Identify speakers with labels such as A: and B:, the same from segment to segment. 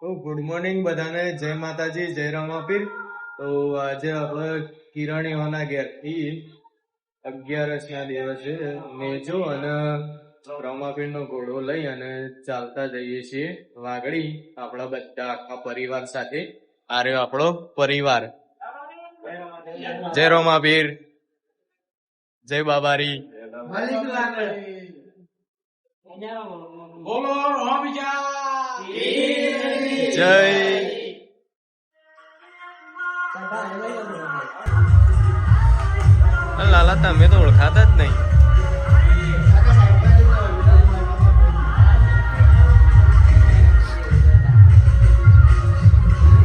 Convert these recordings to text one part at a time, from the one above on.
A: તો good morning બધાને, જય માતાજી, જય રમાપીર. તો આજે આપણે કિરણીઓના ઘેરથી 11 ના દિવસે મેજો અને રમાપીરનો ઘોડો લઈ અને ચાલતા જઈએ છીએ વાગડી, આપણા બધા આખા પરિવાર સાથે. આ રહ્યો આપણો પરિવાર. જય રમાપીર, જય બાબારી.
B: બોલો
A: જય લાલા, તમે તો ઓળખાતા જ નહીં.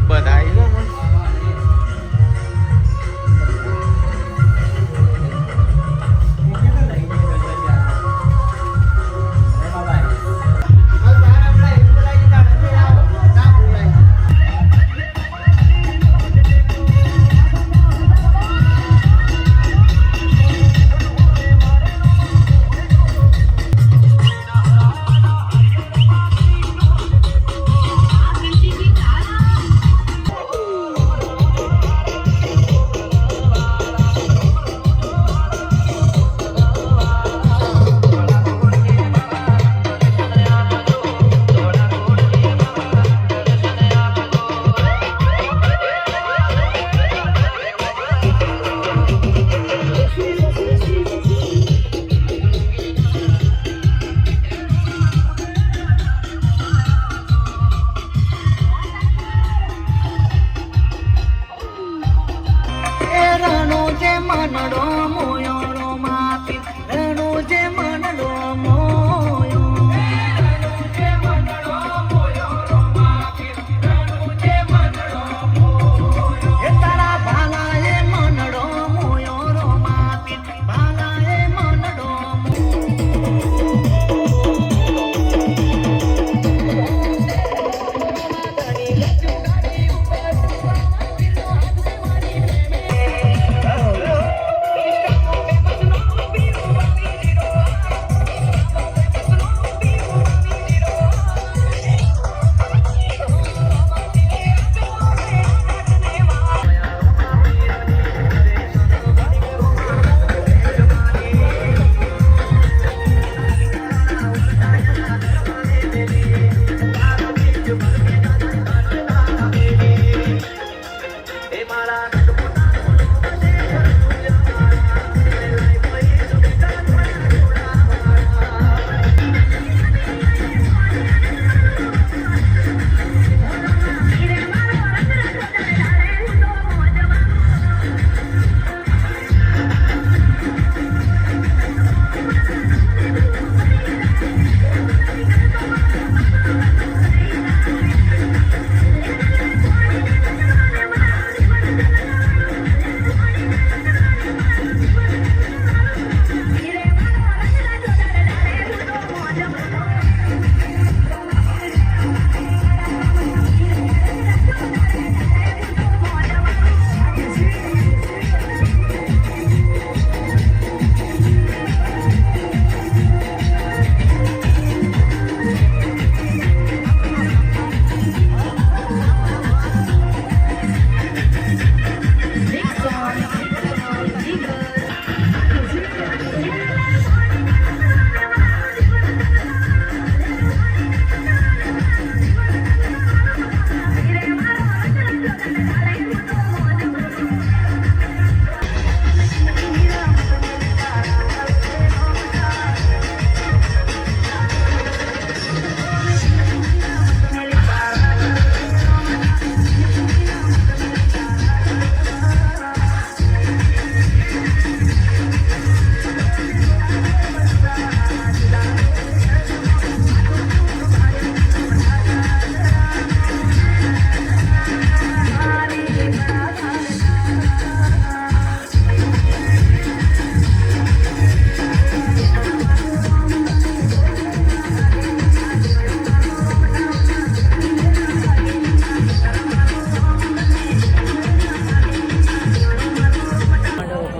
A: બધા આવી ગયો.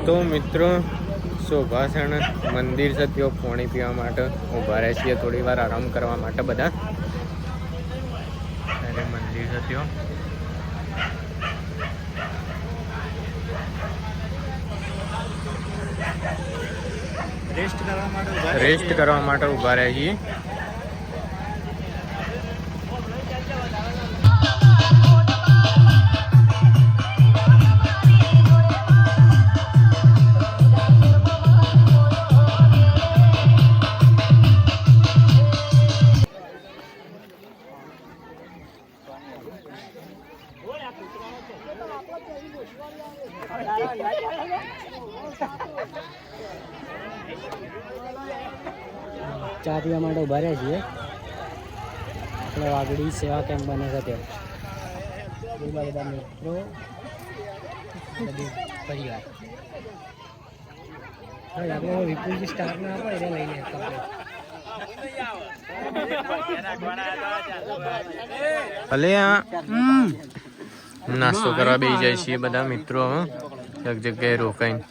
A: તો મિત્રો, શોભાસણ મંદિર છે, ત્યાં પાણી પીવા માટે ઊભા રહે છીએ, થોડી વાર આરામ કરવા માટે બધા. અને મંદિર છે ત્યાં. રેસ્ટ કરવા માટે ઉભા રહ્યા છીએ.
B: ચા પીવા માટે ઉભા રહ્યા છીએ. આપણે વાગડી સેવા કેમ્પ બને છે ત્યાં બધા મિત્રો બધું પરિવાર. આપણે વિપુલજી સ્ટાર ના આપો એટલે લઈ લે.
A: ભલે આ નાસ્તો કરવા બેસી જાય છીએ બધા મિત્રો. એક જગ્યાએ રોકાઈને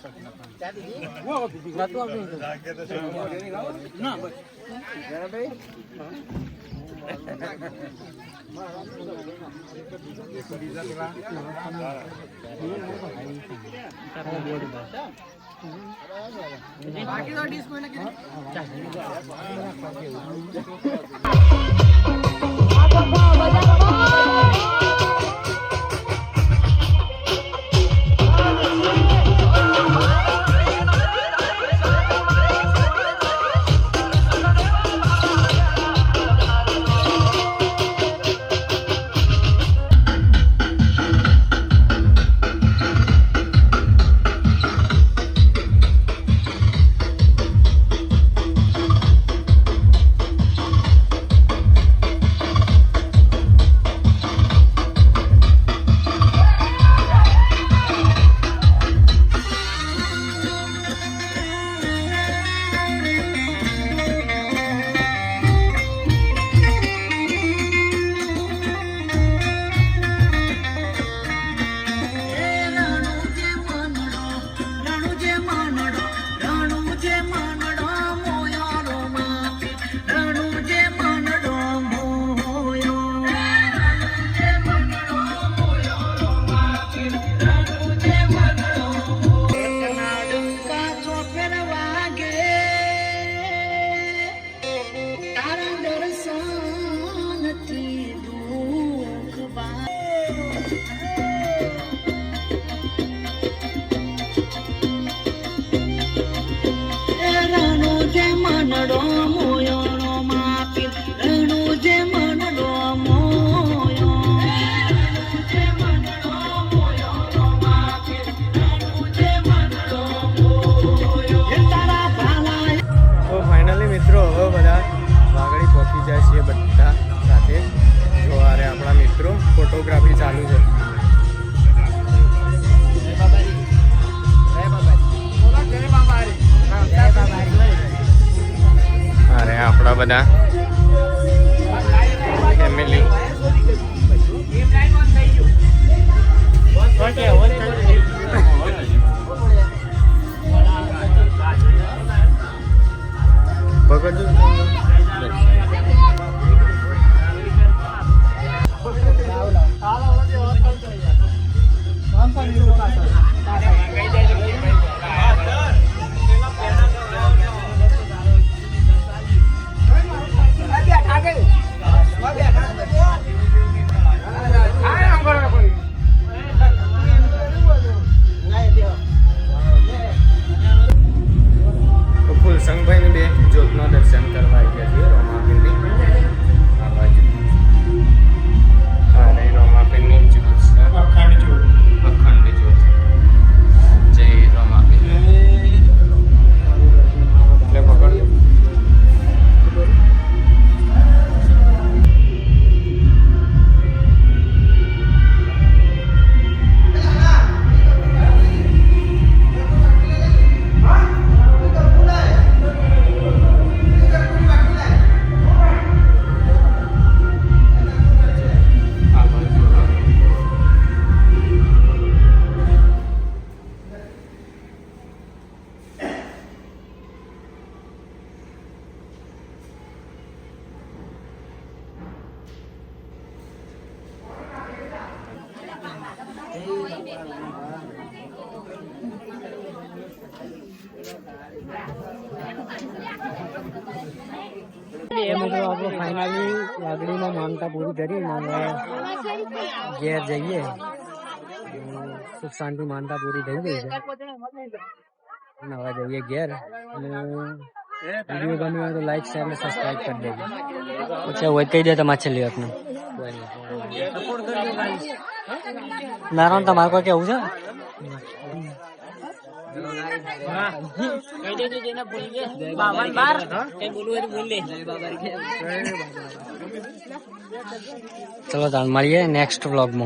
A: ફોટોગ્રાફી ચાલુ છે. અરે આપણા બધા ફેમિલી
B: મિત્રો આપણે ફાઇનલી વાગડીમાં માનતા પૂરી કરી અને ઘેર જઈએ. સુખ શાંતિ માનતા પૂરી થઈ ગઈ છે અને હવે જઈએ ઘેર. અને વિડીયો ગમ્યો હોય તો લાઈક શેર અને સબસ્ક્રાઈબ કરી દેજો. પછી હોય કહી દે તમારે છેલ્લી વાતનું નારાયણ તમારે કોઈ કેવું છે? ચલો તાન મળીએ નેક્સ્ટ વ્લોગમાં.